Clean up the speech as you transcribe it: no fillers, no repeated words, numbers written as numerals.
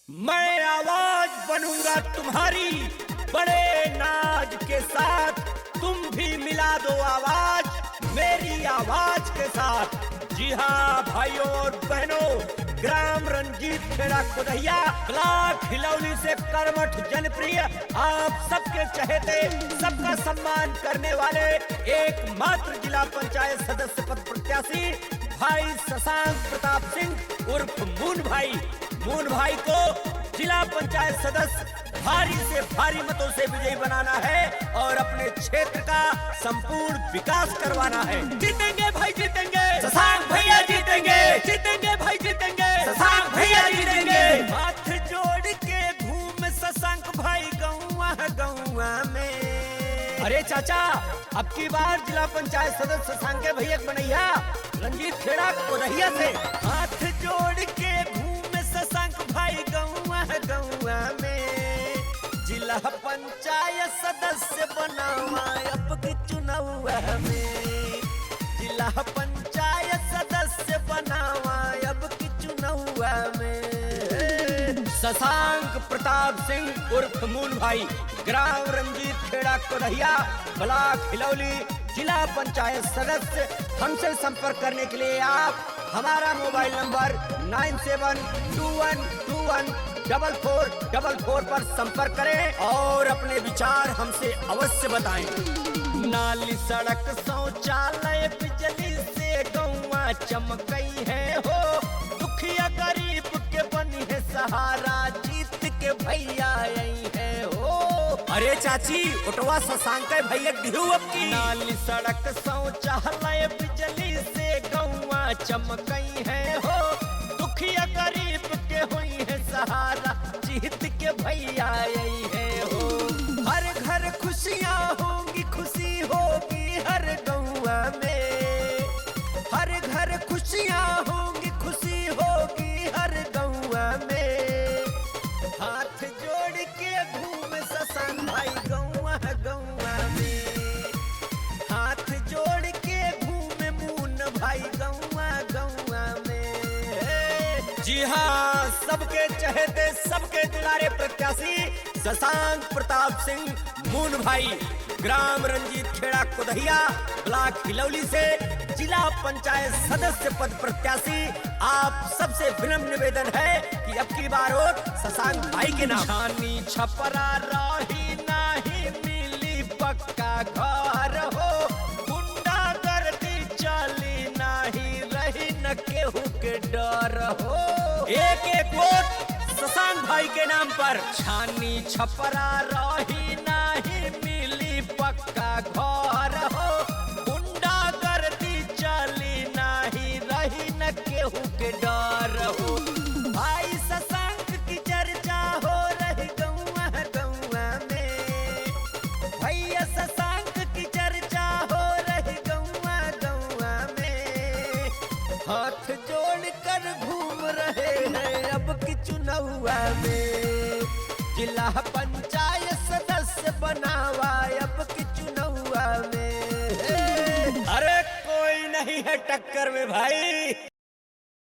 मैं आवाज बनूंगा तुम्हारी बड़े नाज के साथ, तुम भी मिला दो आवाज मेरी आवाज के साथ। जी हाँ भाइयों और बहनों, ग्राम रंजीत खेड़ा कोदहिया ब्लॉक हिलौली से कर्मठ जनप्रिय, आप सबके चहेते, सबका सम्मान करने वाले एकमात्र जिला पंचायत सदस्य पद प्रत्याशी भाई शशांक प्रताप सिंह उर्फ मून भाई को जिला पंचायत सदस्य भारी से भारी मतों से विजयी बनाना है और अपने क्षेत्र का संपूर्ण विकास करवाना है। जीतेंगे भाई जीतेंगे, शशांक भैया जीतेंगे, जीतेंगे भाई जीतेंगे, शशांक भैया जीतेंगे। हाथ जोड़ के घूम शशांक भाई गौवा में। अरे चाचा, अब की बार जिला पंचायत सदस्य शशांक भैया बनैया रंजीत खेड़ा कोदहिया से। हाथ जोड़ के घूम शशांक भाई गौवा में, जिला पंचायत सदस्य बनावा अब की चुनावा में, जिला पंचायत सदस्य बनावा अब की चुनावा में। शशांक प्रताप सिंह उर्फ मून भाई, ग्राम रंजीत खेड़ा कोदहिया ब्लॉक हिलौली, जिला पंचायत सदस्य। हमसे संपर्क करने के लिए आप हमारा मोबाइल नंबर 9721214444 पर संपर्क करें और अपने विचार हमसे अवश्य बताएं। नाली सड़क शौचालय बिजली से गौवा चमकई है हो, दुखिया गरीब के बनी है सहारा, जीत के भैया आई है हो। अरे चाची, उठवा शशांक भैया दिहू अब की। नाली सड़क शौचालय बिजली से गौवा चमकई है हो, दुखिया गरीब के हुई है सहारा, जीत के भैया आई है हो। हर घर खुशियाँ होंगी, खुशी होगी हर गौवा में, हर घर खुशियाँ होंगी, खुशी होगी हर गौवा में। हाथ जोड़ के घूम शशांक भाई गौवा में, हाथ जोड़ के घूम मून भाई गौवा में। जी हाँ, सबके चहेते, सबके दुलारे प्रत्याशी शशांक प्रताप सिंह मून भाई, ग्राम रंजीत खेड़ा कोदहिया ब्लॉक हिलौली से जिला पंचायत सदस्य पद प्रत्याशी। आप सबसे विनम्र निवेदन है कि अब की बार वोट शशांक भाई के नाम। छानी छपरा रही नहीं मिली पक्का घर हो, गुंडागर्दी चली नहीं रही न केहू के डर हो। एक एक वोट शशांक भाई के नाम पर। छानी छपरा रही नहीं मिली पक्का घर हो, गुंडागर्दी चली नहीं रही न केहू के डर हो। भाई शशांक की चर्चा हो रही गौवा में, भैया शशांक की चर्चा हो रही गौवा में। हाथ जोड़ कर घूम रहे हैं अब की चुनावा में, जिला पंचायत सदस्य बनावा अब की चुनावा में। अरे कोई नहीं है टक्कर में भाई।